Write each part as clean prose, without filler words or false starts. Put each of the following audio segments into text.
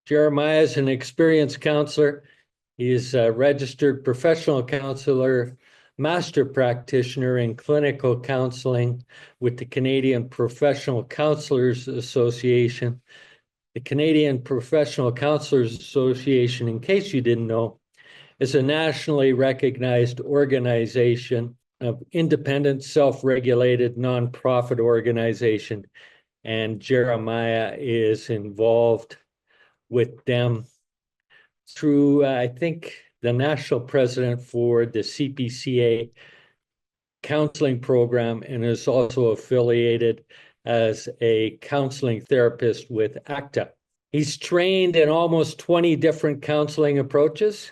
Jeremiah is an experienced counselor. He is a registered professional counselor, master practitioner in clinical counseling with the Canadian Professional Counselors Association. The Canadian Professional Counselors Association, in case you didn't know, is a nationally recognized organization of independent, self-regulated, nonprofit organization. And Jeremiah is involved with them through, I think, the national president for the CPCA counseling program, and is also affiliated as a counseling therapist with ACTA. He's trained in almost 20 different counseling approaches,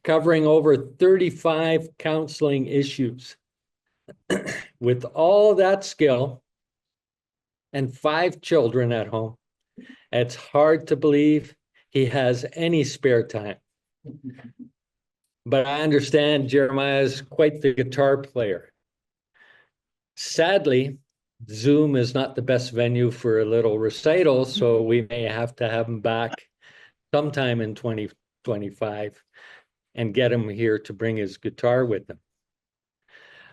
covering over 35 counseling issues. With all that skill and 5 children at home, it's hard to believe he has any spare time. But I understand Jeremiah is quite the guitar player. Sadly, Zoom is not the best venue for a little recital, so we may have to have him back sometime in 2025 and get him here to bring his guitar with him.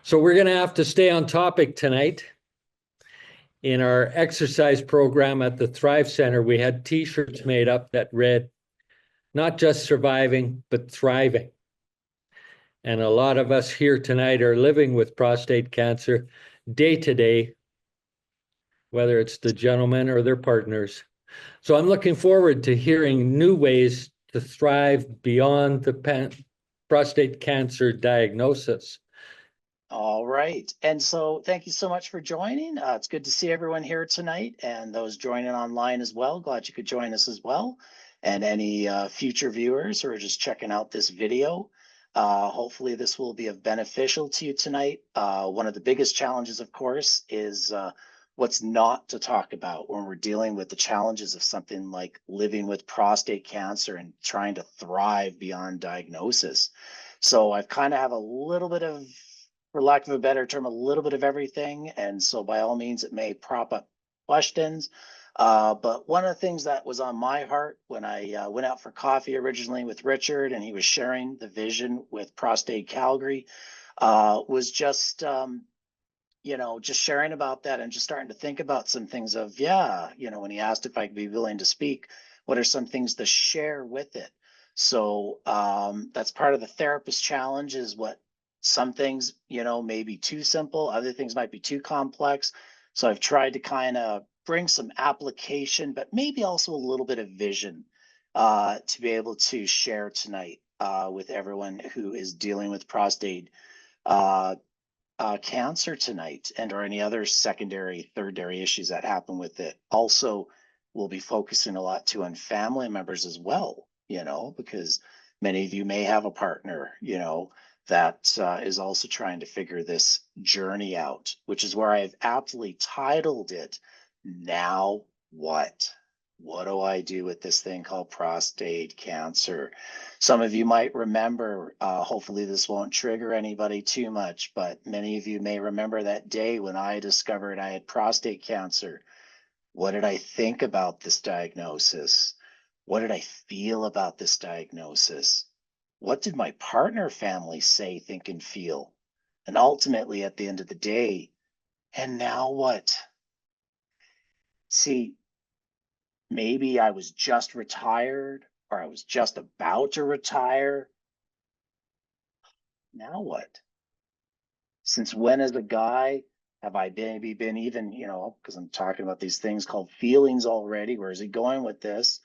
So we're going to have to stay on topic tonight. In our exercise program at the Thrive Center, we had t-shirts made up that read, "Not just surviving, but thriving." And a lot of us here tonight are living with prostate cancer day to day, whether it's the gentlemen or their partners. So I'm looking forward to hearing new ways to thrive beyond the prostate cancer diagnosis. All right. And so thank you so much for joining. It's good to see everyone here tonight, and those joining online as well. Glad you could join us as well. And any future viewers who are just checking out this video, hopefully this will be beneficial to you tonight. One of the biggest challenges, of course, is what's not to talk about when we're dealing with the challenges of something like living with prostate cancer and trying to thrive beyond diagnosis. So I've kind of have a little bit of, for lack of a better term, a little bit of everything. And so by all means, it may prop up questions. But one of the things that was on my heart when I went out for coffee originally with Richard, and he was sharing the vision with PROSTAID Calgary, was just, just sharing about that and just starting to think about some things of, when he asked if I'd be willing to speak, what are some things to share with it? So that's part of the therapist challenge, is what some things, may be too simple, other things might be too complex. So I've tried to kind of bring some application, but maybe also a little bit of vision to be able to share tonight with everyone who is dealing with prostate cancer tonight, and or any other secondary, thirdary issues that happen with it. Also, we'll be focusing a lot too on family members as well, because many of you may have a partner, that is also trying to figure this journey out, which is where I've aptly titled it, "Now What? What do I do with this thing called prostate cancer?" Some of you might remember, hopefully this won't trigger anybody too much, but many of you may remember that day when I discovered I had prostate cancer. What did I think about this diagnosis? What did I feel about this diagnosis? What did my partner family say, think, and feel? And ultimately, at the end of the day, and now what? See, maybe I was just retired, or I was just about to retire. Now what? Since when, as a guy, have I maybe been even, because I'm talking about these things called feelings already. Where is he going with this?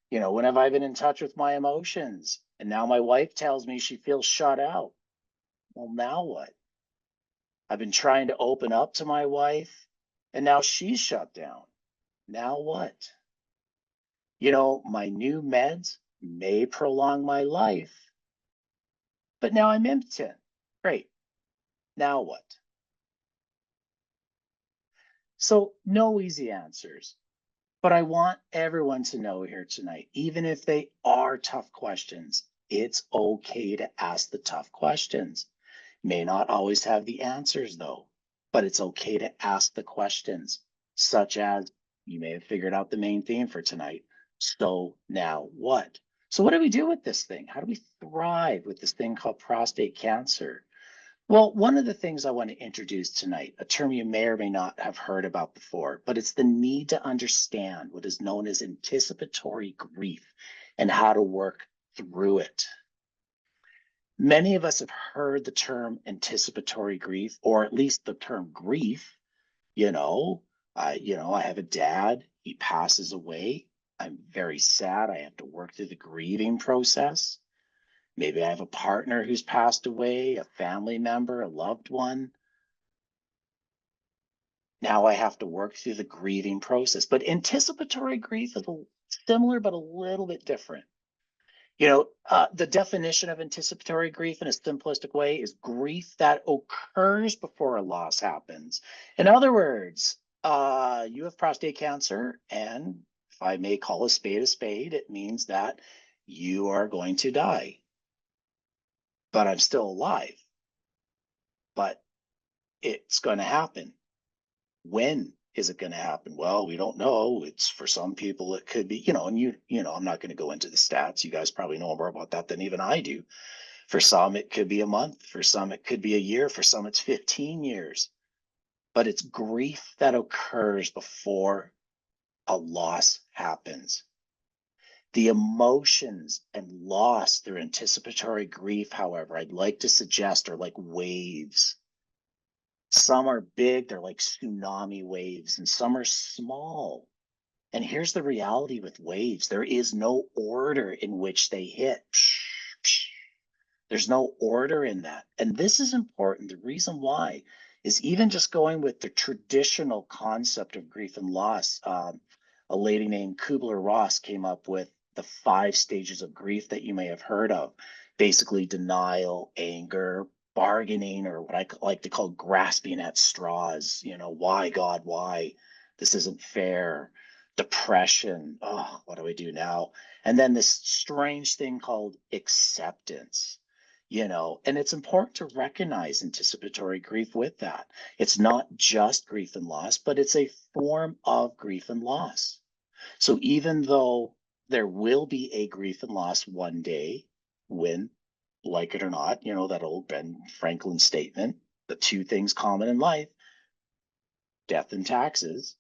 When have I been in touch with my emotions? And now my wife tells me she feels shut out. Well, now what? I've been trying to open up to my wife, and now she's shut down. Now what? My new meds may prolong my life, but now I'm impotent. Great. Now what? So no easy answers, but I want everyone to know here tonight, even if they are tough questions, it's okay to ask the tough questions. May not always have the answers though, but it's okay to ask the questions, such as, you may have figured out the main theme for tonight, So now what? So what do we do with this thing? How do we thrive with this thing called prostate cancer? Well, one of the things I want to introduce tonight, a term you may or may not have heard about before, but it's the need to understand what is known as anticipatory grief and how to work through it. Many of us have heard the term anticipatory grief, or at least the term grief. I have a dad, he passes away. I'm very sad. I have to work through the grieving process. Maybe I have a partner who's passed away, a family member, a loved one. Now I have to work through the grieving process. But anticipatory grief is similar, but a little bit different. The definition of anticipatory grief in a simplistic way is grief that occurs before a loss happens. In other words, you have prostate cancer, and if I may call a spade, it means that you are going to die. But I'm still alive. But it's going to happen. When is it going to happen? Well, we don't know. It's for some people, it could be, I'm not going to go into the stats. You guys probably know more about that than even I do. For some, it could be a month. For some, it could be a year. For some, it's 15 years. But it's grief that occurs before a loss happens. The emotions and loss through anticipatory grief, however, I'd like to suggest are like waves. Some are big, they're like tsunami waves, and some are small. And here's the reality with waves. There is no order in which they hit. There's no order in that. And this is important. The reason why is even just going with the traditional concept of grief and loss. A lady named Kubler-Ross came up with the 5 stages of grief that you may have heard of. Basically, denial, anger, bargaining, or what I like to call grasping at straws. Why, God, why? This isn't fair. Depression. Oh, what do I do now? And then this strange thing called acceptance. And it's important to recognize anticipatory grief with that. It's not just grief and loss, but it's a form of grief and loss. So even though there will be a grief and loss one day, when, like it or not, that old Ben Franklin statement, the 2 things common in life, death and taxes,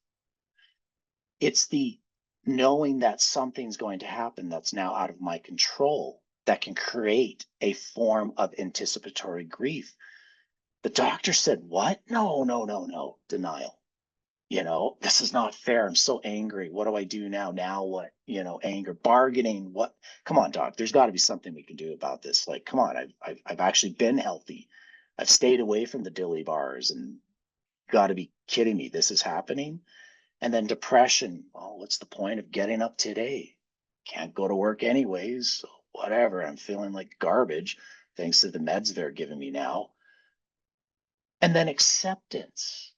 it's the knowing that something's going to happen that's now out of my control that can create a form of anticipatory grief. The doctor said, what? No, denial. This is not fair. I'm so angry. What do I do now? Now what? Anger, bargaining. What? Come on, doc. There's got to be something we can do about this. Like, come on. I've actually been healthy. I've stayed away from the dilly bars, and got to be kidding me. This is happening. And then depression. Oh, what's the point of getting up today? Can't go to work anyways. So whatever. I'm feeling like garbage thanks to the meds they're giving me now. And then acceptance.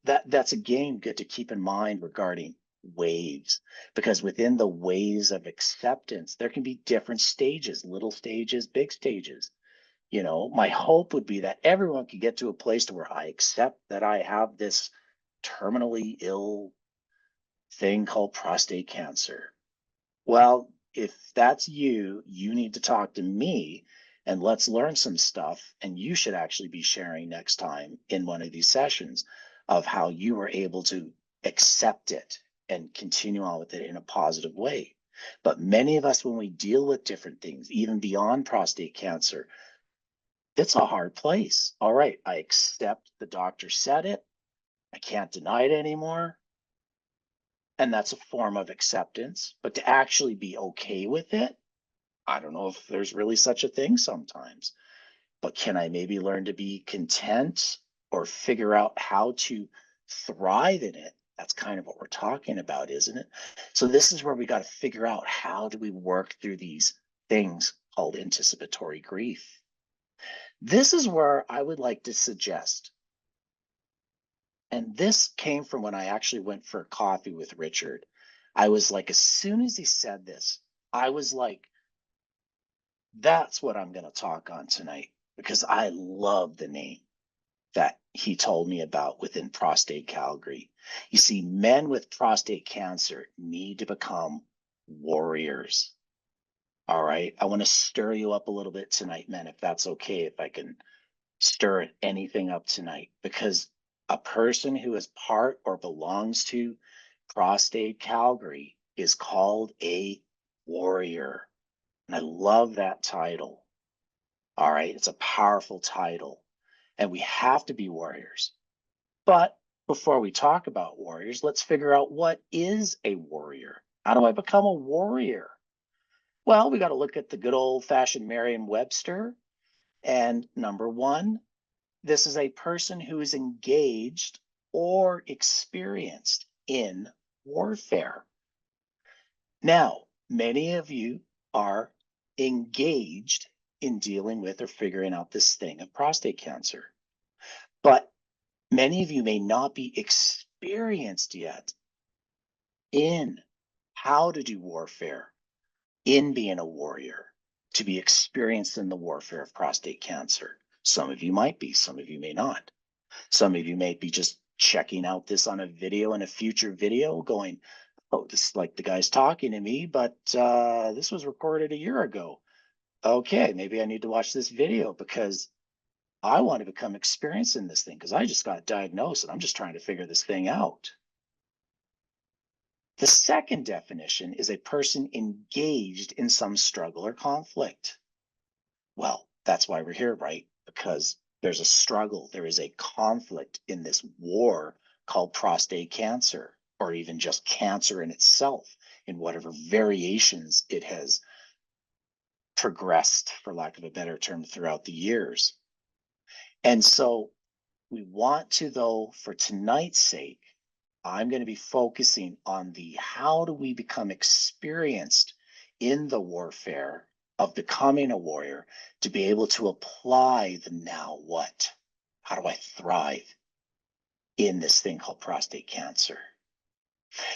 That's again good to keep in mind regarding waves, because within the waves of acceptance, there can be different stages, little stages, big stages. My hope would be that everyone could get to a place to where I accept that I have this terminally ill thing called prostate cancer. Well, if that's you need to talk to me, and let's learn some stuff. And you should actually be sharing next time in one of these sessions of how you were able to accept it and continue on with it in a positive way. But many of us, when we deal with different things, even beyond prostate cancer, it's a hard place. All right, I accept the doctor said it. I can't deny it anymore. And that's a form of acceptance. But to actually be okay with it, I don't know if there's really such a thing sometimes. But can I maybe learn to be content or figure out how to thrive in it? That's kind of what we're talking about, isn't it? So this is where we got to figure out, how do we work through these things called anticipatory grief? This is where I would like to suggest, and this came from when I actually went for coffee with Richard. I was like, as soon as he said this, I was like, that's what I'm going to talk on tonight, because I love the name. that he told me about within PROSTAID Calgary. You see, men with prostate cancer need to become warriors. All right. I want to stir you up a little bit tonight, men, if that's okay, if I can stir anything up tonight, because a person who is part or belongs to PROSTAID Calgary is called a warrior. And I love that title. All right. It's a powerful title. And we have to be warriors. But before we talk about warriors, let's figure out what is a warrior. How do I become a warrior? Well, we got to look at the good old fashioned Merriam-Webster. And number one, this is a person who is engaged or experienced in warfare. Now, many of you are engaged in dealing with or figuring out this thing of prostate cancer, but many of you may not be experienced yet in how to do warfare, in being a warrior, to be experienced in the warfare of prostate cancer. Some of you might be, some of you may not. Some of you may be just checking out this on a video in a future video going, oh, this is like the guy's talking to me, but this was recorded a year ago. Okay, maybe I need to watch this video because I want to become experienced in this thing because I just got diagnosed and I'm just trying to figure this thing out. The second definition is a person engaged in some struggle or conflict. Well, that's why we're here, right? Because there's a struggle, there is a conflict in this war called prostate cancer, or even just cancer in itself, in whatever variations it has progressed, for lack of a better term, throughout the years. And so we want to, though, for tonight's sake, I'm going to be focusing on the how do we become experienced in the warfare of becoming a warrior to be able to apply the now what? How do I thrive in this thing called prostate cancer?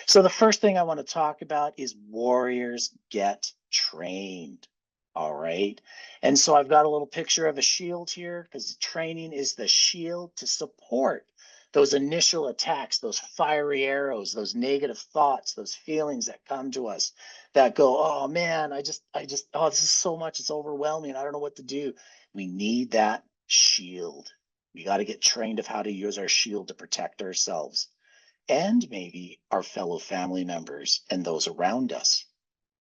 So the first thing I want to talk about is warriors get trained. All right. And so I've got a little picture of a shield here because training is the shield to support those initial attacks, those fiery arrows, those negative thoughts, those feelings that come to us that go, oh man, oh, this is so much. It's overwhelming. I don't know what to do. We need that shield. We got to get trained of how to use our shield to protect ourselves and maybe our fellow family members and those around us.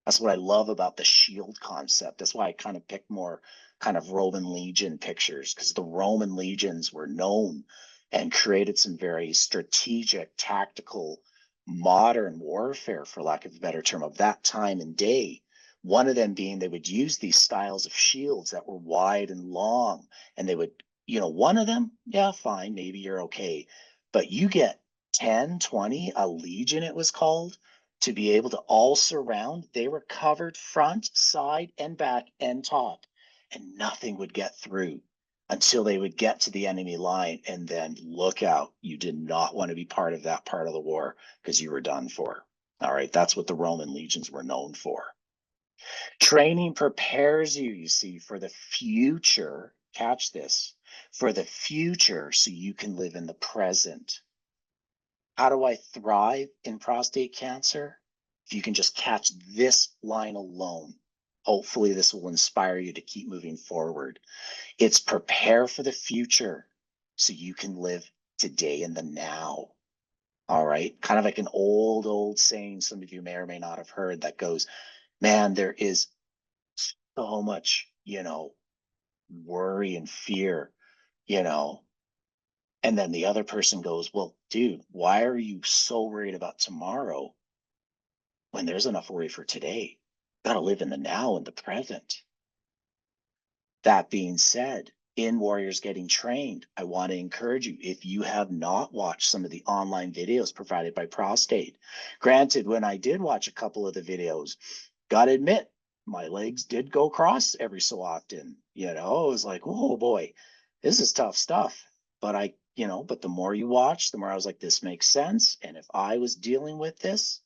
That's what I love about the shield concept. That's why I kind of picked more kind of Roman legion pictures, because the Roman legions were known and created some very strategic, tactical, modern warfare, for lack of a better term, of that time and day. One of them being they would use these styles of shields that were wide and long, and they would, one of them, yeah, fine, maybe you're okay. But you get 10, 20, a legion it was called, to be able to all surround. They were covered front, side, and back and top, and nothing would get through until they would get to the enemy line. And then look out, you did not want to be part of that part of the war because you were done for. All right, that's what the Roman legions were known for. Training prepares you, you see, for the future. Catch this, for the future, so you can live in the present. How do I thrive in prostate cancer? If you can just catch this line alone, hopefully this will inspire you to keep moving forward. It's prepare for the future so you can live today in the now. All right. Kind of like an old saying some of you may or may not have heard that goes, man, there is so much, worry and fear, and then the other person goes, well, dude, why are you so worried about tomorrow when there's enough worry for today? Got to live in the now and the present. That being said, in Warriors Getting Trained, I want to encourage you, if you have not watched some of the online videos provided by Prostate, granted, when I did watch a couple of the videos, got to admit, my legs did go cross every so often. It was like, oh boy, this is tough stuff. But but the more you watch, the more I was like, this makes sense. And if I was dealing with this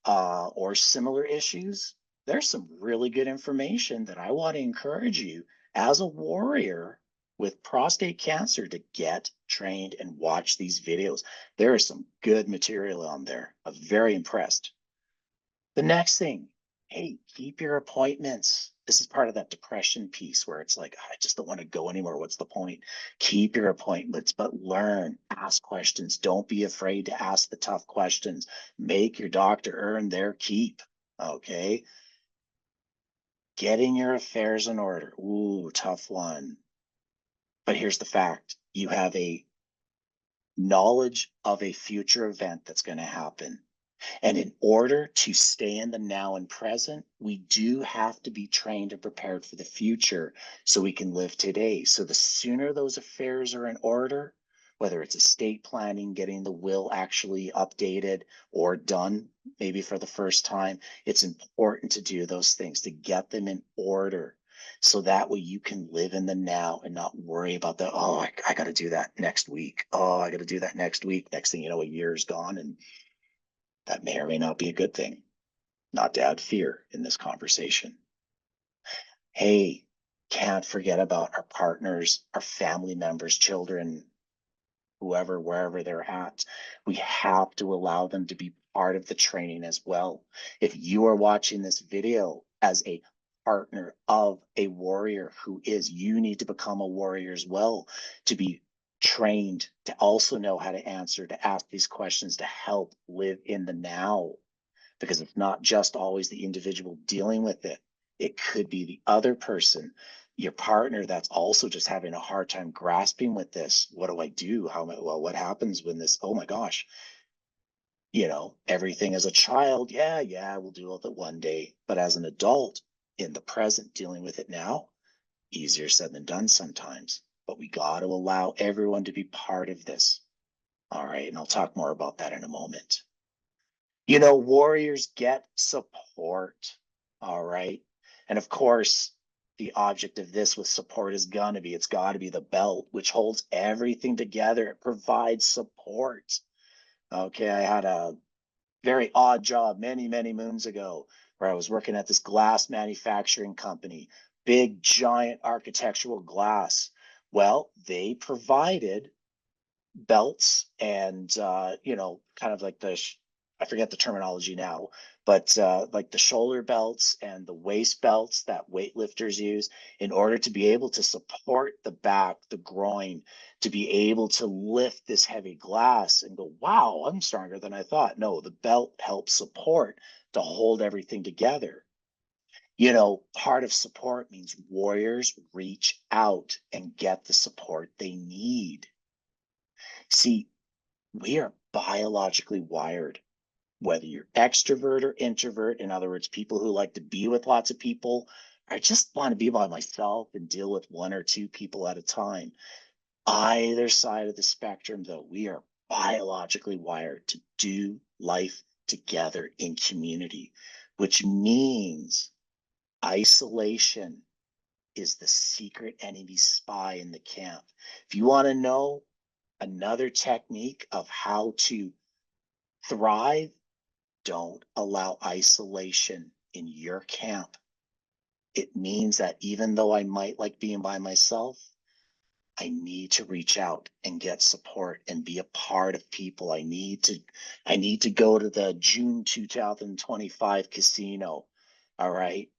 or similar issues, there's some really good information that I want to encourage you as a warrior with prostate cancer to get trained and watch these videos. There is some good material on there. I'm very impressed. The next thing, hey, keep your appointments. This is part of that depression piece where it's like, I just don't want to go anymore. What's the point? Keep your appointments, but learn, ask questions. Don't be afraid to ask the tough questions. Make your doctor earn their keep. Okay. Getting your affairs in order. Ooh, tough one. But here's the fact. You have a knowledge of a future event that's going to happen. And in order to stay in the now and present, we do have to be trained and prepared for the future so we can live today. So the sooner those affairs are in order, whether it's estate planning, getting the will actually updated or done, maybe for the first time, it's important to do those things, to get them in order. So that way you can live in the now and not worry about the, oh, I got to do that next week. Oh, I got to do that next week. Next thing you know, a year's gone, and that may or may not be a good thing. Not to add fear in this conversation. Hey, can't forget about our partners, our family members, children, whoever, wherever they're at. We have to allow them to be part of the training as well. If you are watching this video as a partner of a warrior who is, you need to become a warrior as well, to be trained, to also know how to answer, to ask these questions, to help live in the now. Because it's not just always the individual dealing with it. It could be the other person, your partner, that's also just having a hard time grasping with this. What do I do? Well, what happens when this, oh my gosh, everything as a child, yeah, we'll deal with it one day. But as an adult in the present, dealing with it now, easier said than done sometimes. But we got to allow everyone to be part of this. All right. And I'll talk more about that in a moment. Warriors get support. All right. And of course, the object of this with support is it's got to be the belt, which holds everything together. It provides support. Okay. I had a very odd job many, many moons ago where I was working at this glass manufacturing company, big, giant architectural glass. Well, they provided belts and, kind of like I forget the terminology now, but like the shoulder belts and the waist belts that weightlifters use in order to be able to support the back, the groin, to be able to lift this heavy glass and go, wow, I'm stronger than I thought. No, the belt helps support to hold everything together. Part of support means warriors reach out and get the support they need. See, we are biologically wired, whether you're extrovert or introvert. In other words, people who like to be with lots of people, I just want to be by myself and deal with one or two people at a time. Either side of the spectrum, though, we are biologically wired to do life together in community, which means isolation is the secret enemy spy in the camp. If you want to know another technique of how to thrive, don't allow isolation in your camp. It means that even though I might like being by myself, I need to reach out and get support and be a part of people. I need to go to the June 2025 casino. All right.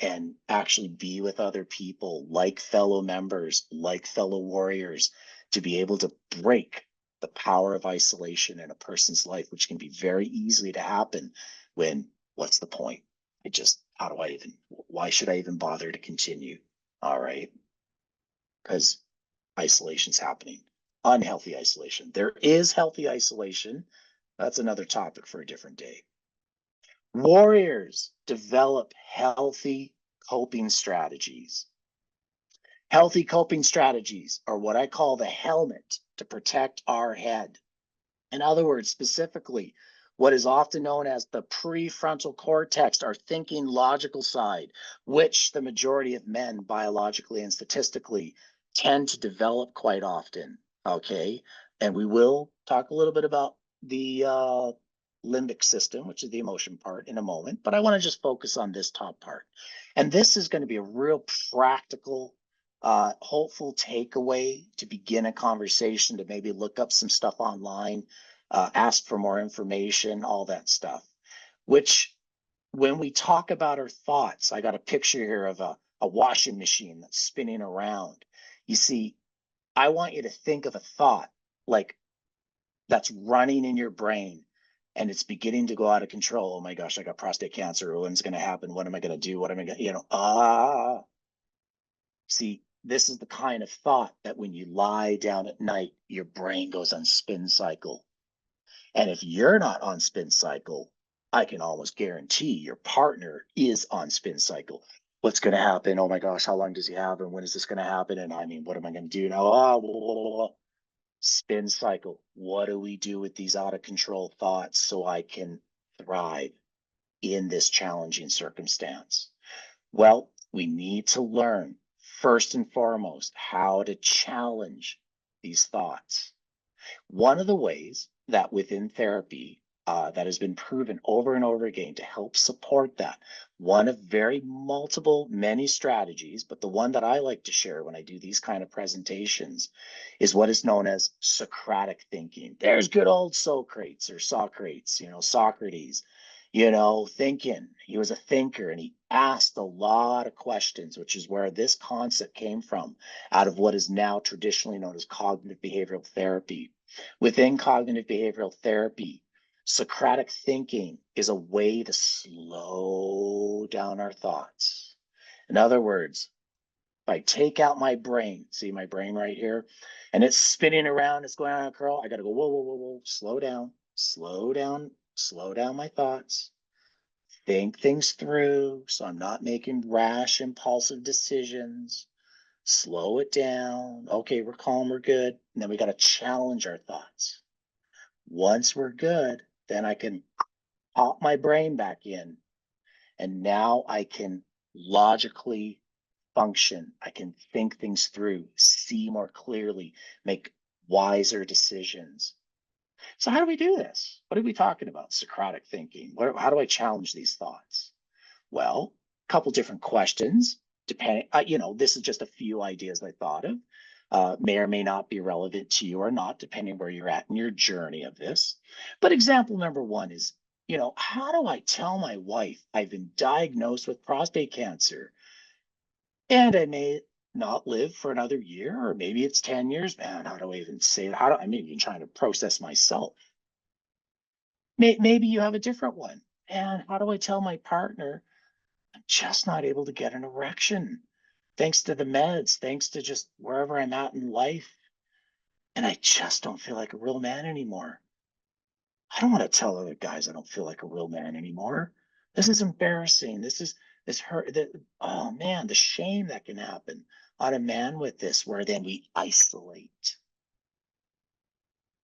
And actually be with other people, like fellow members, like fellow warriors, to be able to break the power of isolation in a person's life, which can be very easily to happen when, what's the point? Why should I even bother to continue? All right. Because isolation's happening, unhealthy isolation. There is healthy isolation. That's another topic for a different day. Warriors develop healthy coping strategies. Healthy coping strategies are what I call the helmet to protect our head. In other words, specifically, what is often known as the prefrontal cortex, our thinking logical side, which the majority of men biologically and statistically tend to develop quite often. Okay. And we will talk a little bit about the limbic system, which is the emotion part, in a moment, but I want to just focus on this top part. And this is going to be a real practical hopeful takeaway to begin a conversation, to maybe look up some stuff online, ask for more information, all that stuff. Which, when we talk about our thoughts, I got a picture here of a washing machine that's spinning around. You see, I want you to think of a thought like that's running in your brain and it's beginning to go out of control. Oh my gosh, I got prostate cancer. When's going to happen? What am I going to do? What am I going to, see, this is the kind of thought that when you lie down at night, your brain goes on spin cycle. And if you're not on spin cycle, I can almost guarantee your partner is on spin cycle. What's going to happen? Oh my gosh, how long does he have? And when is this going to happen? And I mean, what am I going to do now? Spin cycle. What do we do with these out of control thoughts so I can thrive in this challenging circumstance? Well, we need to learn first and foremost how to challenge these thoughts. One of the ways that within therapy that has been proven over and over again to help support that, one of many strategies, but the one that I like to share when I do these kind of presentations is what is known as Socratic thinking. There's good old Socrates, Socrates, thinking. He was a thinker and he asked a lot of questions, which is where this concept came from, out of what is now traditionally known as cognitive behavioral therapy. Within cognitive behavioral therapy, Socratic thinking is a way to slow down our thoughts. In other words, if I take out my brain, see my brain right here, and it's spinning around, it's going on a curl, I got to go, whoa, whoa, whoa, whoa, slow down, slow down, slow down my thoughts. Think things through so I'm not making rash, impulsive decisions. Slow it down. Okay, we're calm, we're good. And then we got to challenge our thoughts. Once we're good, then I can pop my brain back in. And now I can logically function. I can think things through, see more clearly, make wiser decisions. So how do we do this? What are we talking about? Socratic thinking. How do I challenge these thoughts? Well, a couple different questions. Depending, this is just a few ideas I thought of. May or may not be relevant to you or not, depending where you're at in your journey of this. But example number one is, how do I tell my wife I've been diagnosed with prostate cancer and I may not live for another year, or maybe it's 10 years, man, how do I even say it? I'm even trying to process myself. Maybe you have a different one. And how do I tell my partner I'm just not able to get an erection, thanks to the meds, thanks to just wherever I'm at in life. And I just don't feel like a real man anymore. I don't want to tell other guys I don't feel like a real man anymore. This is embarrassing. This hurt. Oh man, the shame that can happen on a man with this, where then we isolate.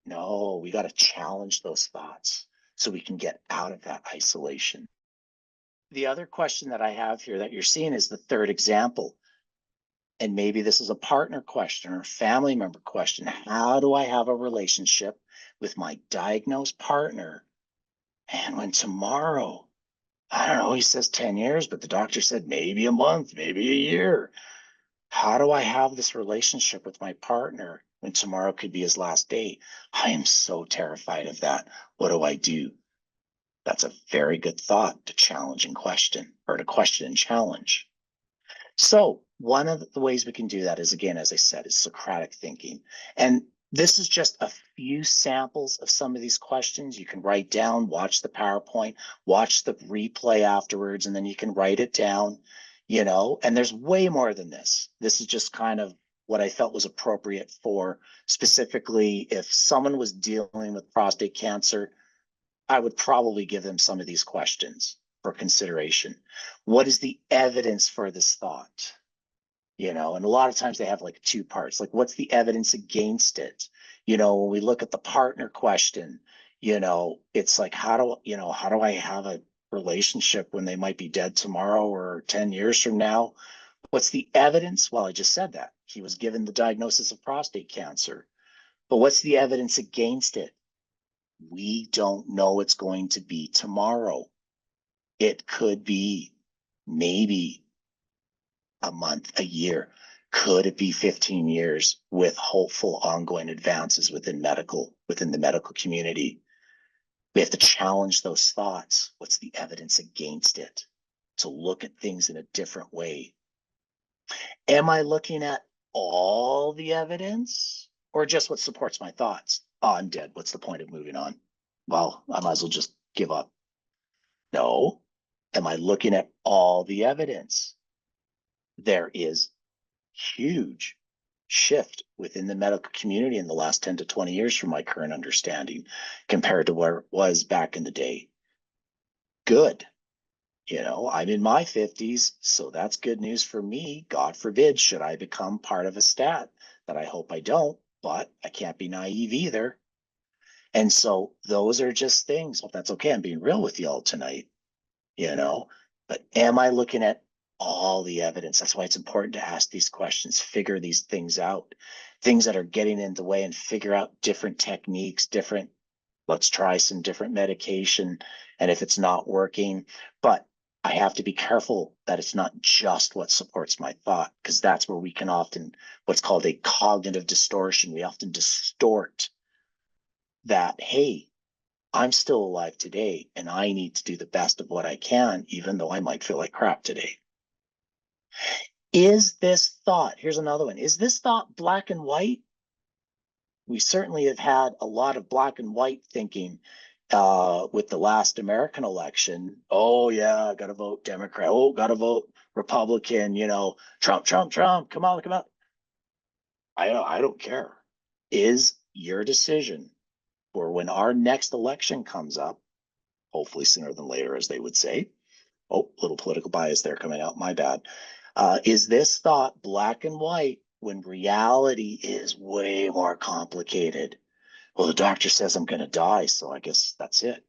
No, we got to challenge those thoughts so we can get out of that isolation. The other question that I have here that you're seeing is the third example. And maybe this is a partner question or a family member question. How do I have a relationship with my diagnosed partner? And when tomorrow, I don't know, he says 10 years, but the doctor said maybe a month, maybe a year. How do I have this relationship with my partner when tomorrow could be his last day? I am so terrified of that. What do I do? That's a very good thought to challenge and question, or to question and challenge. So one of the ways we can do that is, again, as I said, is Socratic thinking. And this is just a few samples of some of these questions. You can write down, watch the PowerPoint, watch the replay afterwards, and then you can write it down, and there's way more than this. This is just kind of what I felt was appropriate for specifically if someone was dealing with prostate cancer, I would probably give them some of these questions for consideration. What is the evidence for this thought? And a lot of times they have like two parts, like what's the evidence against it? When we look at the partner question, it's like, how do I have a relationship when they might be dead tomorrow or 10 years from now? What's the evidence? Well, I just said that he was given the diagnosis of prostate cancer, but what's the evidence against it? We don't know it's going to be tomorrow. It could be maybe a month, a year, Could it be 15 years with hopeful ongoing advances within the medical community? We have to challenge those thoughts. What's the evidence against it? To look at things in a different way. Am I looking at all the evidence or just what supports my thoughts? Oh, I'm dead. What's the point of moving on? Well, I might as well just give up. No. Am I looking at all the evidence? There is huge shift within the medical community in the last 10 to 20 years from my current understanding compared to where it was back in the day. Good. You know, I'm in my 50s, so that's good news for me. God forbid, should I become part of a stat that I hope I don't, but I can't be naive either. And so those are just things. Well, that's okay. I'm being real with y'all tonight, you know, but am I looking at all the evidence? That's why it's important to ask these questions, figure these things out, things that are getting in the way, and figure out different techniques, let's try some different medication. And if it's not working, but I have to be careful that it's not just what supports my thought, because that's where we can often, what's called a cognitive distortion. We often distort that, hey, I'm still alive today and I need to do the best of what I can, even though I might feel like crap today. Is this thought, here's another one, is this thought black and white? We certainly have had a lot of black and white thinking with the last American election. Oh yeah, got to vote Democrat. Oh, got to vote Republican. You know, Trump, Trump, Trump. Come on, come on. I don't care. Is your decision for when our next election comes up, hopefully sooner than later, as they would say. Oh, little political bias there coming out. My bad. Is this thought black and white when reality is way more complicated? Well, the doctor says I'm going to die, so I guess that's it.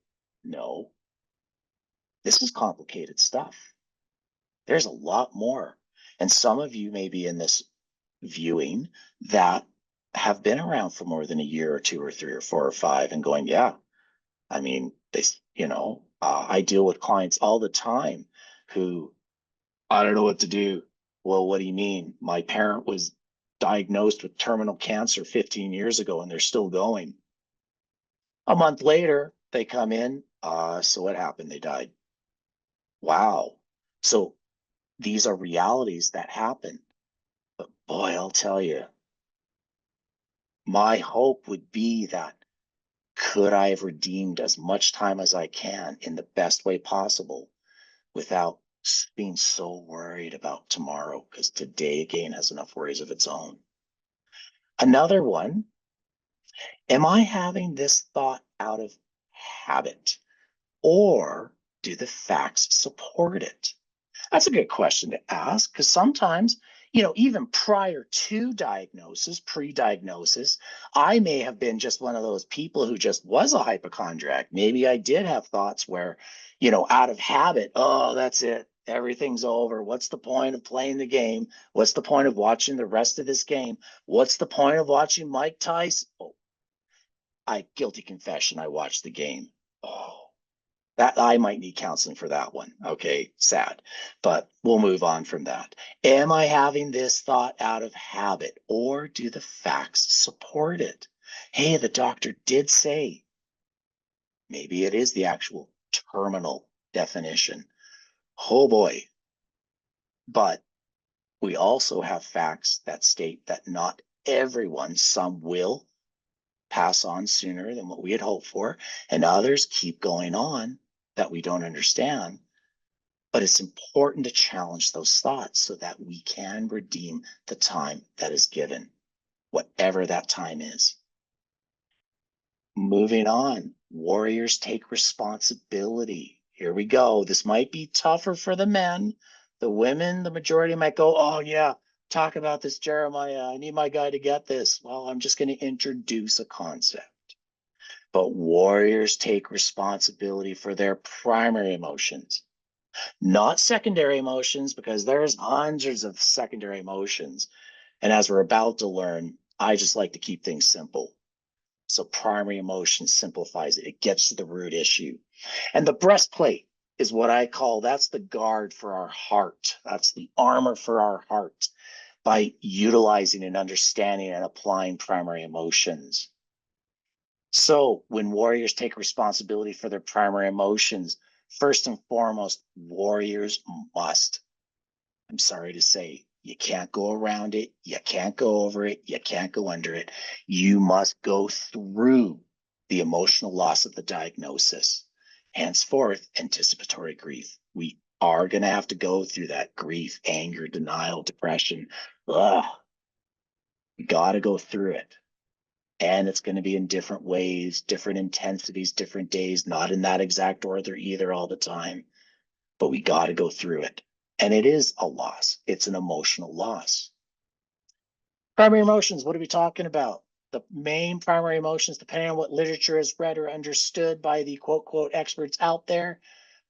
No, this is complicated stuff. There's a lot more. And some of you may be in this viewing that have been around for more than a year or two or three or four or five and going, yeah, I mean, I deal with clients all the time who, I don't know what to do. Well, what do you mean? My parent was diagnosed with terminal cancer 15 years ago and they're still going. A month later, they come in. So what happened? They died. Wow. So these are realities that happen. But boy, I'll tell you, my hope would be that could I have redeemed as much time as I can in the best way possible without being so worried about tomorrow, because today again has enough worries of its own. Another one, am I having this thought out of habit, or do the facts support it? That's a good question to ask, because sometimes, even prior to diagnosis, pre-diagnosis, I may have been just one of those people who just was a hypochondriac. Maybe I did have thoughts where, out of habit, oh, that's it. Everything's over. What's the point of playing the game? What's the point of watching the rest of this game? What's the point of watching Mike Tyson? Oh, guilty confession, I watched the game. Oh, that I might need counseling for that one. Okay, sad, but we'll move on from that. Am I having this thought out of habit, or do the facts support it? Hey, the doctor did say, maybe it is the actual terminal definition. Oh boy. But we also have facts that state that not everyone, some will pass on sooner than what we had hoped for, and others keep going on that we don't understand. But it's important to challenge those thoughts so that we can redeem the time that is given, whatever that time is. Moving on, warriors take responsibility. Here we go. This might be tougher for the men. The women, the majority might go, oh yeah, talk about this, Jeremiah. I need my guy to get this. Well, I'm just going to introduce a concept. But warriors take responsibility for their primary emotions, not secondary emotions, because there's hundreds of secondary emotions. And as we're about to learn, I just like to keep things simple. So primary emotion simplifies it. It gets to the root issue. And the breastplate is what I call, that's the guard for our heart. That's the armor for our heart. by utilizing and understanding and applying primary emotions. So when warriors take responsibility for their primary emotions, first and foremost, warriors must, I'm sorry to say, you can't go around it, you can't go over it, you can't go under it. You must go through the emotional loss of the diagnosis. Henceforth, anticipatory grief. We are going to have to go through that grief, anger, denial, depression. Ugh. We got to go through it. And it's going to be in different ways, different intensities, different days, not in that exact order either all the time. But we got to go through it. And it is a loss. It's an emotional loss. Primary emotions, what are we talking about? The main primary emotions, depending on what literature is read or understood by the quote, quote, experts out there,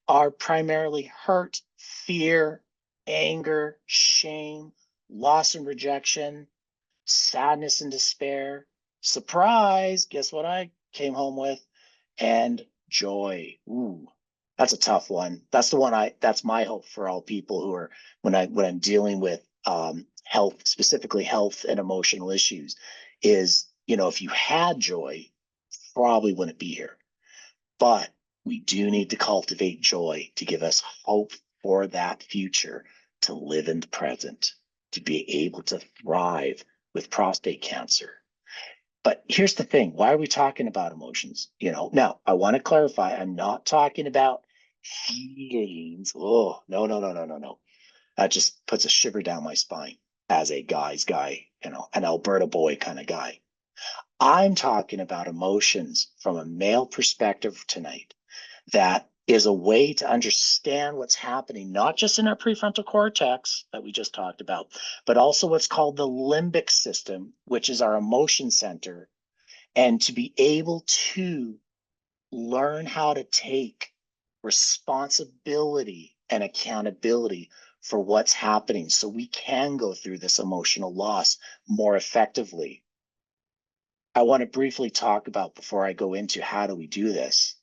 are primarily hurt, fear, anger, shame, loss and rejection, sadness and despair. Surprise, guess what I came home with? And joy. Ooh, that's a tough one. That's the one that's my hope for all people who are, when I'm dealing with health, specifically health and emotional issues, is, if you had joy, probably wouldn't be here. But we do need to cultivate joy to give us hope for that future, to live in the present, to be able to thrive with prostate cancer. But here's the thing. Why are we talking about emotions? Now I want to clarify. I'm not talking about feelings. Oh, no. That just puts a shiver down my spine as a guy's guy, an Alberta boy kind of guy. I'm talking about emotions from a male perspective tonight. That is a way to understand what's happening, not just in our prefrontal cortex that we just talked about, but also what's called the limbic system, which is our emotion center, and to be able to learn how to take responsibility and accountability for what's happening so we can go through this emotional loss more effectively. I want to briefly talk about, before I go into how do we do this,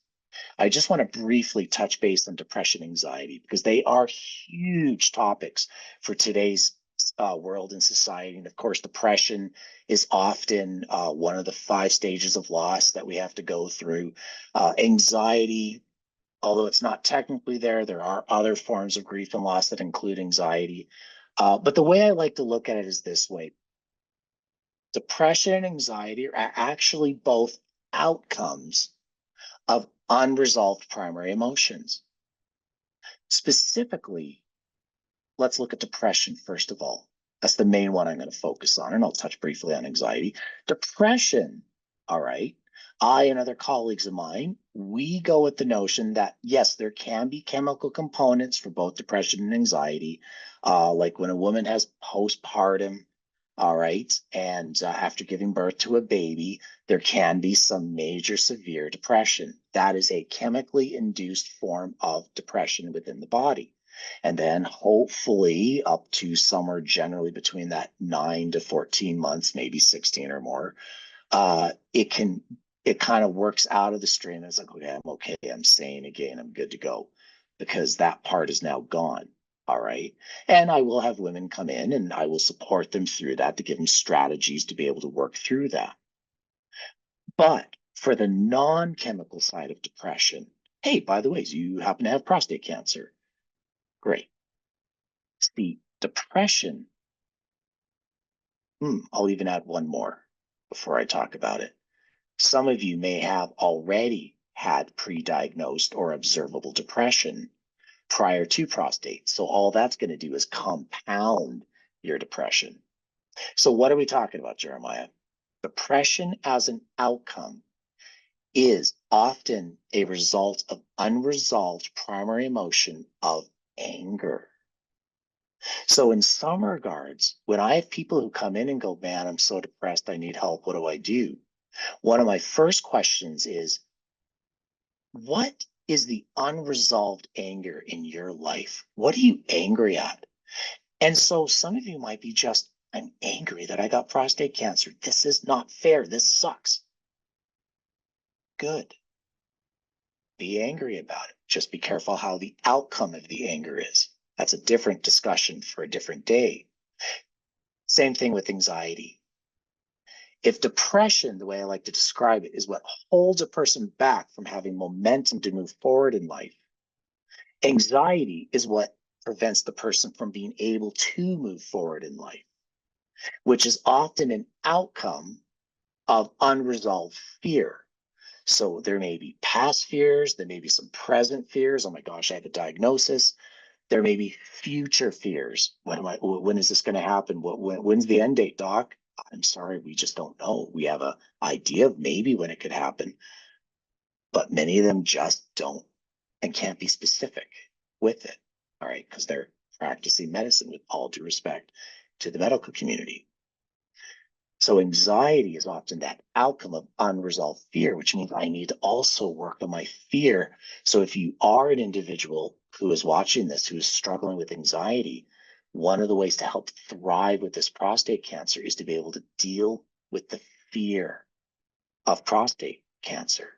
I just want to briefly touch base on depression, anxiety, because they are huge topics for today's world and society. And of course, depression is often one of the 5 stages of loss that we have to go through. Anxiety, although it's not technically there are other forms of grief and loss that include anxiety. But the way I like to look at it is this way. Depression and anxiety are actually both outcomes of unresolved primary emotions. Specifically, let's look at depression first of all. That's the main one I'm going to focus on, and I'll touch briefly on anxiety. Depression, all right. I and other colleagues of mine, we go with the notion that, yes, there can be chemical components for both depression and anxiety, like when a woman has postpartum, all right, and after giving birth to a baby, there can be some major severe depression. That is a chemically induced form of depression within the body. And then hopefully up to somewhere generally between that 9 to 14 months, maybe 16 or more, it kind of works out of the stream. It's like, okay, I'm sane again, I'm good to go, because that part is now gone. All right. And I will have women come in and I will support them through that to give them strategies to be able to work through that. But for the non-chemical side of depression, hey, by the way, you happen to have prostate cancer. Great. See, depression, I'll even add one more before I talk about it. Some of you may have already had pre-diagnosed or observable depression prior to prostate. So all that's going to do is compound your depression. So what are we talking about, Jeremiah? Depression as an outcome is often a result of unresolved primary emotion of anger. So in some regards, when I have people who come in and go, man, I'm so depressed, I need help, what do I do? One of my first questions is, what is the unresolved anger in your life? What are you angry at? And so some of you might be just, I'm angry that I got prostate cancer. This is not fair. This sucks. Good. Be angry about it. Just be careful how the outcome of the anger is. That's a different discussion for a different day. Same thing with anxiety. If depression, the way I like to describe it, is what holds a person back from having momentum to move forward in life, anxiety is what prevents the person from being able to move forward in life, which is often an outcome of unresolved fear. So there may be past fears, there may be some present fears. Oh my gosh, I have a diagnosis. There may be future fears. When is this going to happen? When's the end date, doc? I'm sorry, we just don't know. We have an idea of maybe when it could happen, but many of them just don't and can't be specific with it. All right, because they're practicing medicine, with all due respect to the medical community. So anxiety is often that outcome of unresolved fear, which means I need to also work on my fear. So if you are an individual who is watching this, who is struggling with anxiety, one of the ways to help thrive with this prostate cancer is to be able to deal with the fear of prostate cancer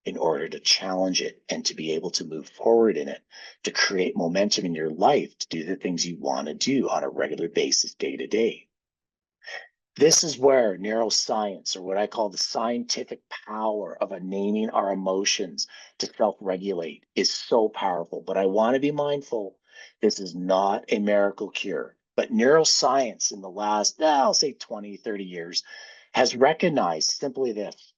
in order to challenge it and to be able to move forward in it, to create momentum in your life, to do the things you want to do on a regular basis, day to day. This is where neuroscience, or what I call the scientific power of naming our emotions to self-regulate, is so powerful. But I want to be mindful, this is not a miracle cure. But neuroscience in the last, I'll say 20, 30 years, has recognized simply this.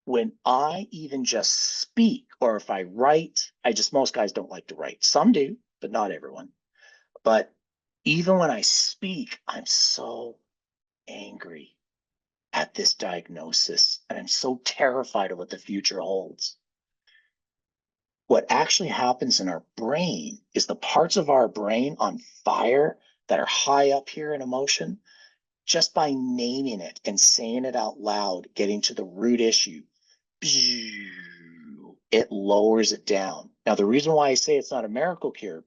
When I even just speak, or if I write, most guys don't like to write. Some do, but not everyone. But even when I speak, I'm so angry at this diagnosis, and I'm so terrified of what the future holds. What actually happens in our brain is the parts of our brain on fire that are high up here in emotion, just by naming it and saying it out loud, getting to the root issue, it lowers it down. Now, the reason why I say it's not a miracle cure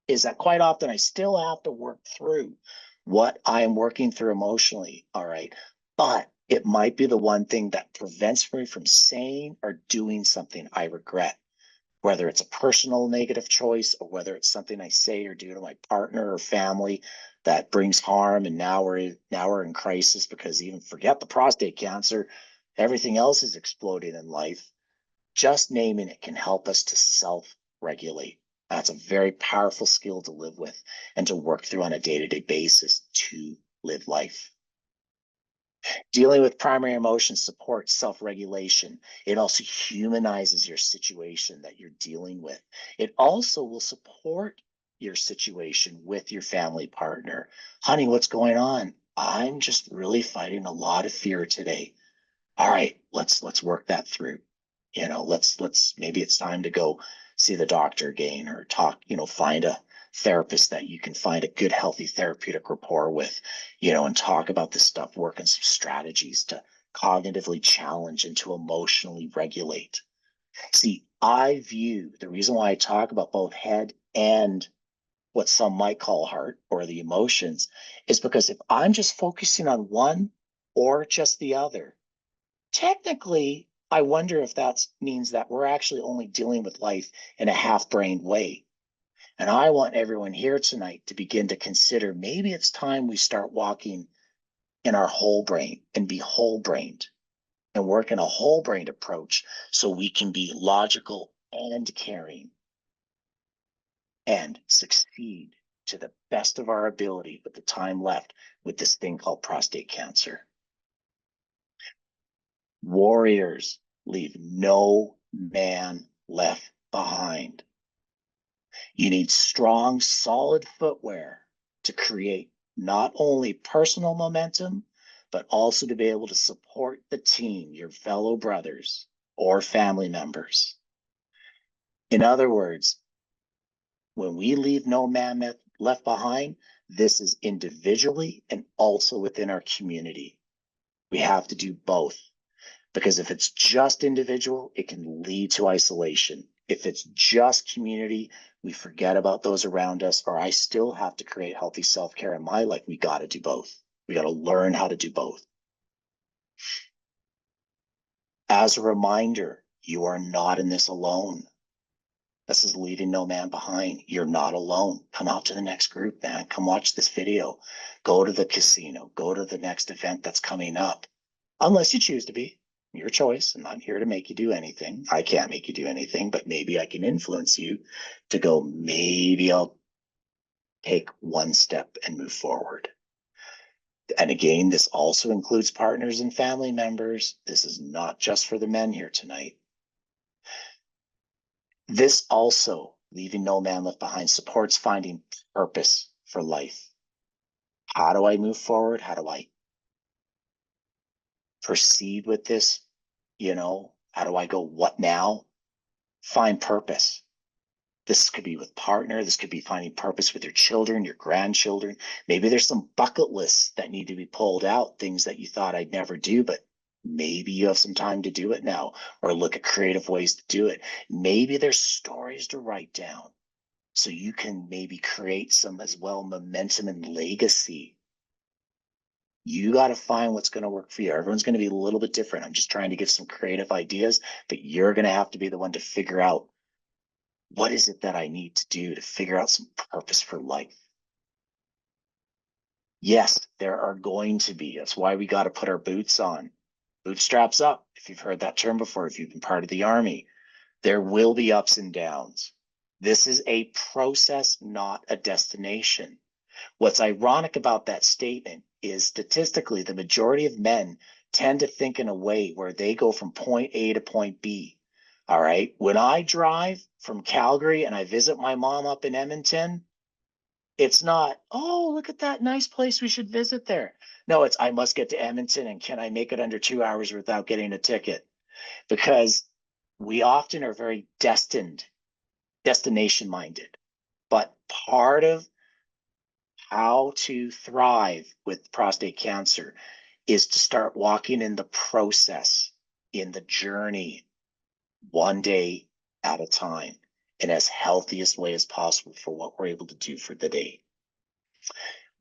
is that quite often I still have to work through what I am working through emotionally, all right? But it might be the one thing that prevents me from saying or doing something I regret, whether it's a personal negative choice or whether it's something I say or do to my partner or family that brings harm, and now we're in crisis because even forget the prostate cancer, everything else is exploding in life. Just naming it can help us to self-regulate. That's a very powerful skill to live with and to work through on a day-to-day basis to live life. Dealing with primary emotions supports self-regulation. It also humanizes your situation that you're dealing with. It also will support your situation with your family partner. Honey, what's going on? I'm just really fighting a lot of fear today. All right, let's work that through. Let's maybe it's time to go see the doctor again, or talk, find a therapist that you can find a good, healthy therapeutic rapport with, and talk about this stuff, work on some strategies to cognitively challenge and to emotionally regulate. See, I view the reason why I talk about both head and what some might call heart, or the emotions, is because if I'm just focusing on one or just the other, technically, I wonder if that means that we're actually only dealing with life in a half-brained way. And I want everyone here tonight to begin to consider, maybe it's time we start walking in our whole brain and be whole-brained and work in a whole-brained approach, so we can be logical and caring and succeed to the best of our ability with the time left with this thing called prostate cancer. Warriors leave no man left behind. You need strong, solid footwear to create not only personal momentum, but also to be able to support the team, your fellow brothers or family members. In other words, when we leave no man left behind, this is individually and also within our community. We have to do both. Because if it's just individual, it can lead to isolation. If it's just community, we forget about those around us, or I still have to create healthy self-care in my life. We got to do both. We got to learn how to do both. As a reminder, you are not in this alone. This is leaving no man behind. You're not alone. Come out to the next group, man. Come watch this video. Go to the casino. Go to the next event that's coming up. Unless you choose to be. Your choice. I'm not here to make you do anything. I can't make you do anything, but maybe I can influence you to go, maybe I'll take one step and move forward. And again, this also includes partners and family members. This is not just for the men here tonight. This also, leaving no man left behind, supports finding purpose for life. How do I move forward? How do I proceed with this? How do I go, what now? Find purpose. This could be with partner. This could be finding purpose with your children, your grandchildren. Maybe there's some bucket lists that need to be pulled out, things that you thought I'd never do, but maybe you have some time to do it now, or look at creative ways to do it. Maybe there's stories to write down so you can maybe create some as well momentum and legacy. You got to find what's going to work for you. Everyone's going to be a little bit different. I'm just trying to give some creative ideas, but you're going to have to be the one to figure out, what is it that I need to do to figure out some purpose for life? Yes, there are going to be. That's why we got to put our boots on. Bootstraps up, if you've heard that term before, if you've been part of the Army. There will be ups and downs. This is a process, not a destination. What's ironic about that statement is statistically, the majority of men tend to think in a way where they go from point A to point B. All right. When I drive from Calgary and I visit my mom up in Edmonton, it's not, oh, look at that nice place, we should visit there. No, it's, I must get to Edmonton, and can I make it under 2 hours without getting a ticket? Because we often are very destination minded. But part of how to thrive with prostate cancer is to start walking in the process, in the journey, one day at a time, in as healthiest way as possible for what we're able to do for the day.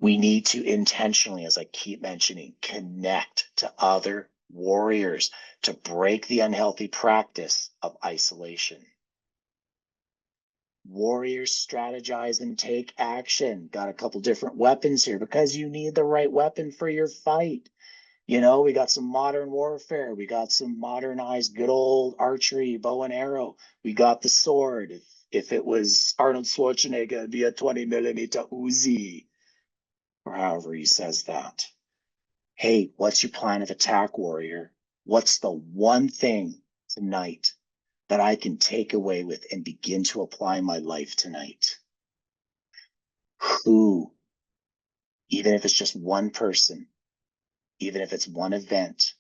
We need to intentionally, as I keep mentioning, connect to other warriors to break the unhealthy practice of isolation. Warriors strategize and take action. Got a couple different weapons here because you need the right weapon for your fight. We got some modern warfare. We got some modernized good old archery, bow and arrow. We got the sword. If it was Arnold Schwarzenegger, it'd be a 20mm Uzi, or however he says that. Hey, what's your plan of attack, warrior? What's the one thing tonight that I can take away with and begin to apply in my life tonight? Who, even if it's just one person, even if it's one event,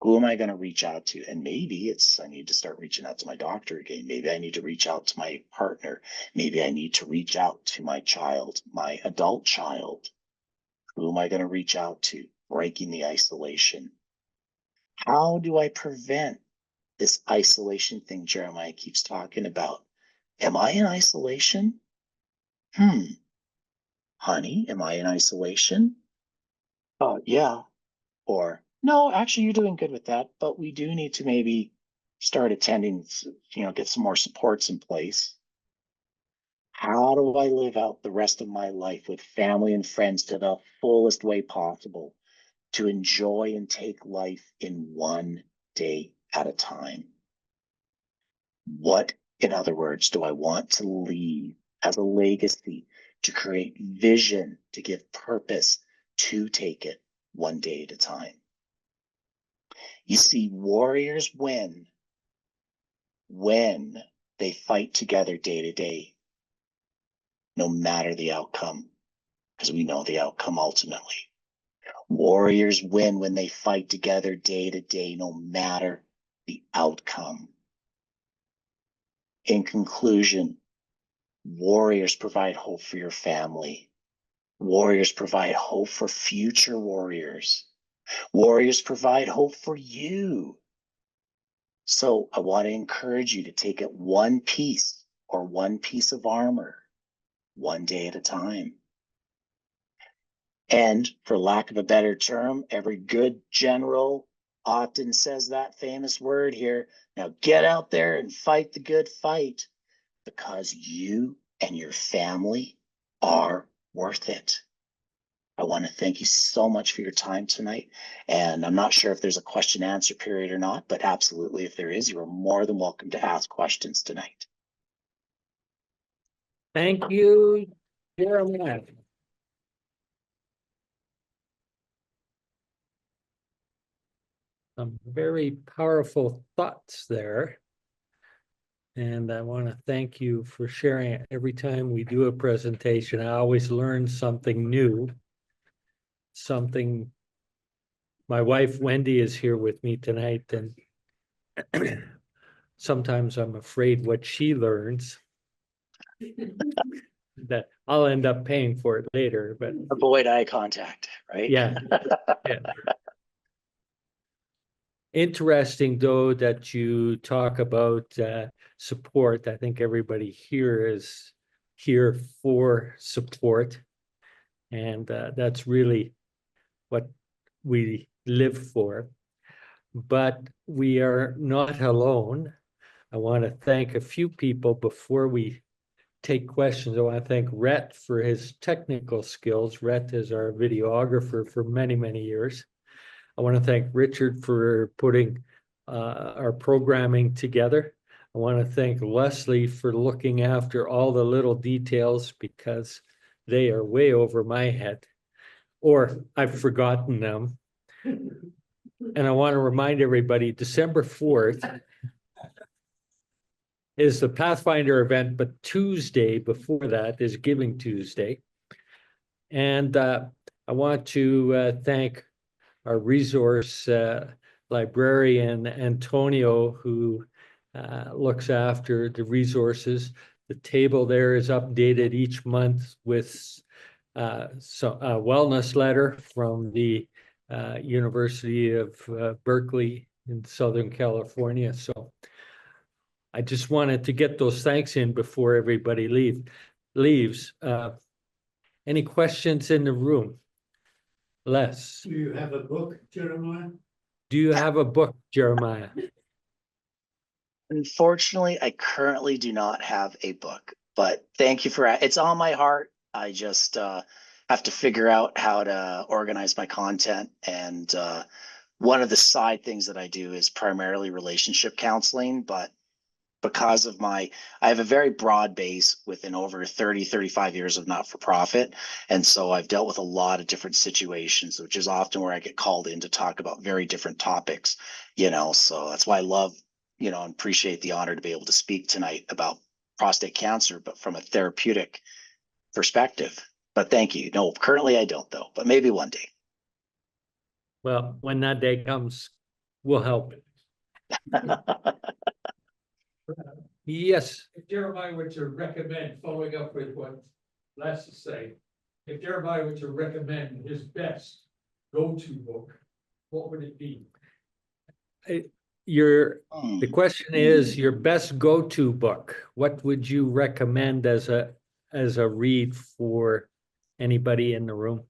who am I going to reach out to? And maybe it's, I need to start reaching out to my doctor again. Maybe I need to reach out to my partner. Maybe I need to reach out to my child, my adult child. Who am I going to reach out to? Breaking the isolation. How do I prevent this isolation thing Jeremiah keeps talking about? Am I in isolation? Honey, am I in isolation? Oh, yeah. Or, no, actually, you're doing good with that, but we do need to maybe start attending, get some more supports in place. How do I live out the rest of my life with family and friends to the fullest way possible to enjoy and take life in one day at a time? What, in other words, do I want to leave as a legacy, to create vision, to give purpose, to take it one day at a time? You see, warriors win when they fight together day to day, no matter the outcome, because we know the outcome ultimately. Warriors win when they fight together day to day, no matter the outcome. In conclusion, warriors provide hope for your family. Warriors provide hope for future warriors. Warriors provide hope for you. So I want to encourage you to take it one piece or one piece of armor, one day at a time. And for lack of a better term, every good general often says that famous word here, Now get out there and fight the good fight, because you and your family are worth it. I want to thank you so much for your time tonight. And I'm not sure if there's a question answer period or not, but absolutely, if there is, you are more than welcome to ask questions tonight. Thank you, Jeremiah. Some very powerful thoughts there. And I want to thank you for sharing it. Every time we do a presentation, I always learn something new. Something. My wife, Wendy, is here with me tonight, and sometimes I'm afraid what she learns that I'll end up paying for it later, but Avoid eye contact, right? yeah. Yeah. Interesting, though, that you talk about support. I think everybody here is here for support, and that's really what we live for. But we are not alone. I want to thank a few people before we take questions. I want to thank Rhett for his technical skills. Rhett is our videographer for many, many years. I want to thank Richard for putting our programming together. I want to thank Leslie for looking after all the little details, because they are way over my head, or I've forgotten them. And I want to remind everybody, December 4th is the Pathfinder event, but Tuesday before that is Giving Tuesday. And I want to thank our resource librarian, Antonio, who looks after the resources. The table there is updated each month with a wellness letter from the University of Berkeley in Southern California. So I just wanted to get those thanks in before everybody leaves. Any questions in the room? Les? Do you have a book, Jeremiah? Do you have a book, Jeremiah? Unfortunately, I currently do not have a book, but thank you for it's on my heart. I just have to figure out how to organize my content. And one of the side things that I do is primarily relationship counseling, but because of I have a very broad base within over 35 years of not-for-profit. And so I've dealt with a lot of different situations, which is often where I get called in to talk about very different topics, so that's why I love, and appreciate the honor to be able to speak tonight about prostate cancer, but from a therapeutic perspective. But thank you. No, currently I don't, though, but maybe one day. Well, when that day comes, we'll help. Yes. If Jeremiah were to recommend, following up with what Les is saying, if Jeremiah were to recommend his best go-to book, what would it be? The question is your best go-to book. What would you recommend as a read for anybody in the room?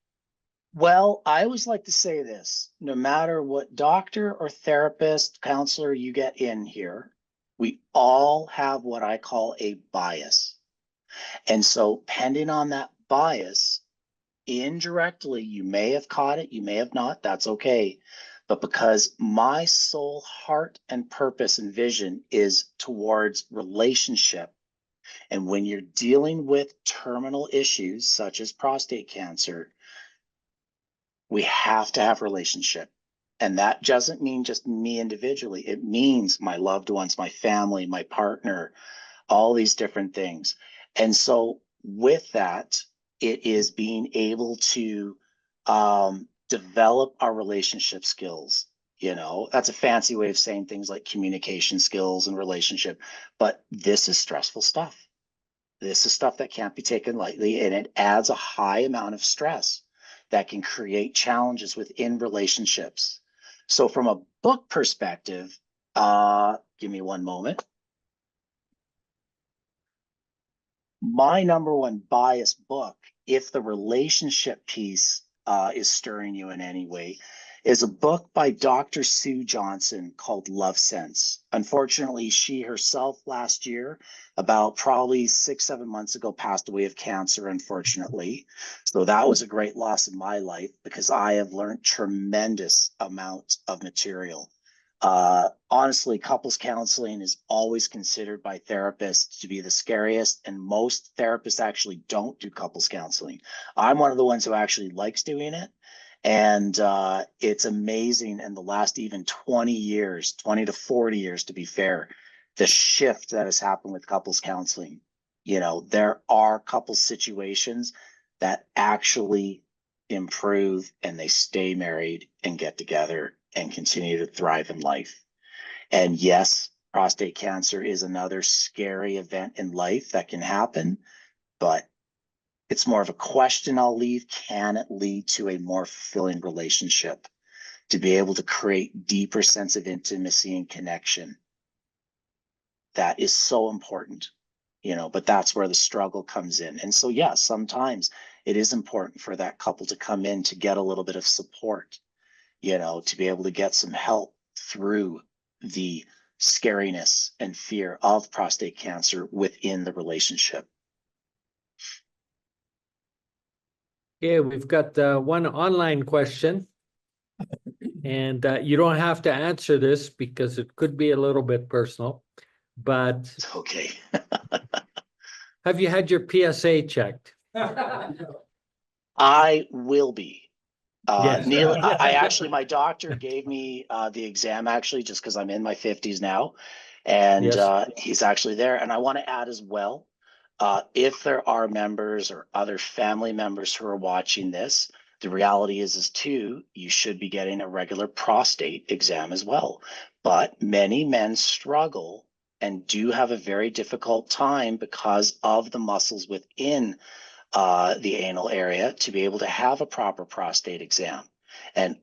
Well, I always like to say this: no matter what doctor or therapist, counselor you get in here, we all have what I call a bias. And so, depending on that bias, indirectly, you may have caught it, you may have not, that's okay. But because my soul, heart, and purpose and vision is towards relationship, and when you're dealing with terminal issues such as prostate cancer, we have to have relationship. And that doesn't mean just me individually. It means my loved ones, my family, my partner, all these different things. And so with that, it is being able to develop our relationship skills. That's a fancy way of saying things like communication skills and relationship. But this is stressful stuff. This is stuff that can't be taken lightly, and it adds a high amount of stress that can create challenges within relationships. So from a book perspective, give me one moment. My number one bias book, if the relationship piece is stirring you in any way, is a book by Dr. Sue Johnson called Love Sense. Unfortunately, she herself last year, about probably 6-7 months ago, passed away of cancer, unfortunately. So that was a great loss in my life because I have learned tremendous amount of material. Honestly, couples counseling is always considered by therapists to be the scariest, and most therapists actually don't do couples counseling. I'm one of the ones who actually likes doing it. And it's amazing in the last even 20 years, 20 to 40 years, to be fair, the shift that has happened with couples counseling. You know, there are couple situations that actually improve and they stay married and get together and continue to thrive in life. And yes, prostate cancer is another scary event in life that can happen, but it's more of a question I'll leave. Can it lead to a more fulfilling relationship? To be able to create deeper sense of intimacy and connection. That is so important, you know, but that's where the struggle comes in. And so, yes, sometimes it is important for that couple to come in to get a little bit of support, you know, to be able to get some help through the scariness and fear of prostate cancer within the relationship. Yeah, we've got one online question. And you don't have to answer this because it could be a little bit personal, but It's okay. have you had your PSA checked? I will be. Yes. Neil, I actually, my doctor gave me the exam actually, just because I'm in my 50s now. And Yes. he's actually there. And I want to add as well, if there are members or other family members who are watching this, the reality is too, you should be getting a regular prostate exam as well. But many men struggle and do have a very difficult time because of the muscles within the anal area to be able to have a proper prostate exam. And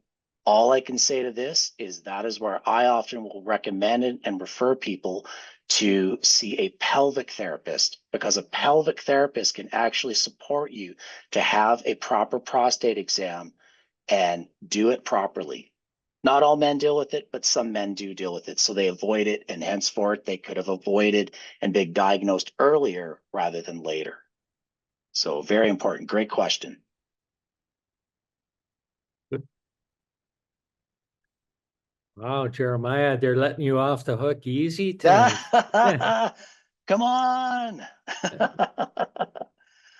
all I can say to this is that is where I often will recommend it and refer people to see a pelvic therapist, because a pelvic therapist can actually support you to have a proper prostate exam and do it properly. Not all men deal with it, but some men do deal with it. So they avoid it, and henceforth they could have avoided and been diagnosed earlier rather than later. So very important. Great question. Wow, Jeremiah, they're letting you off the hook easy tonight. Come on.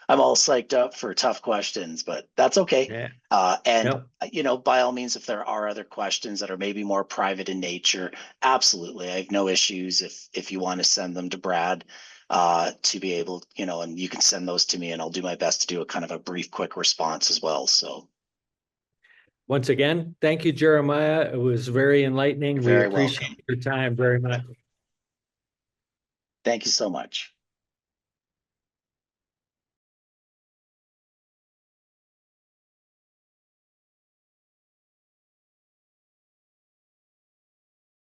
I'm all psyched up for tough questions, but that's okay. Yeah. And, Yep. you know, by all means, if there are other questions that are maybe more private in nature, absolutely. I have no issues if you want to send them to Brad to be able, you know, and you can send those to me and I'll do my best to do a kind of a brief, quick response as well. So. Once again, thank you, Jeremiah. It was very enlightening. You're We very appreciate welcome. your time very much. Thank you so much.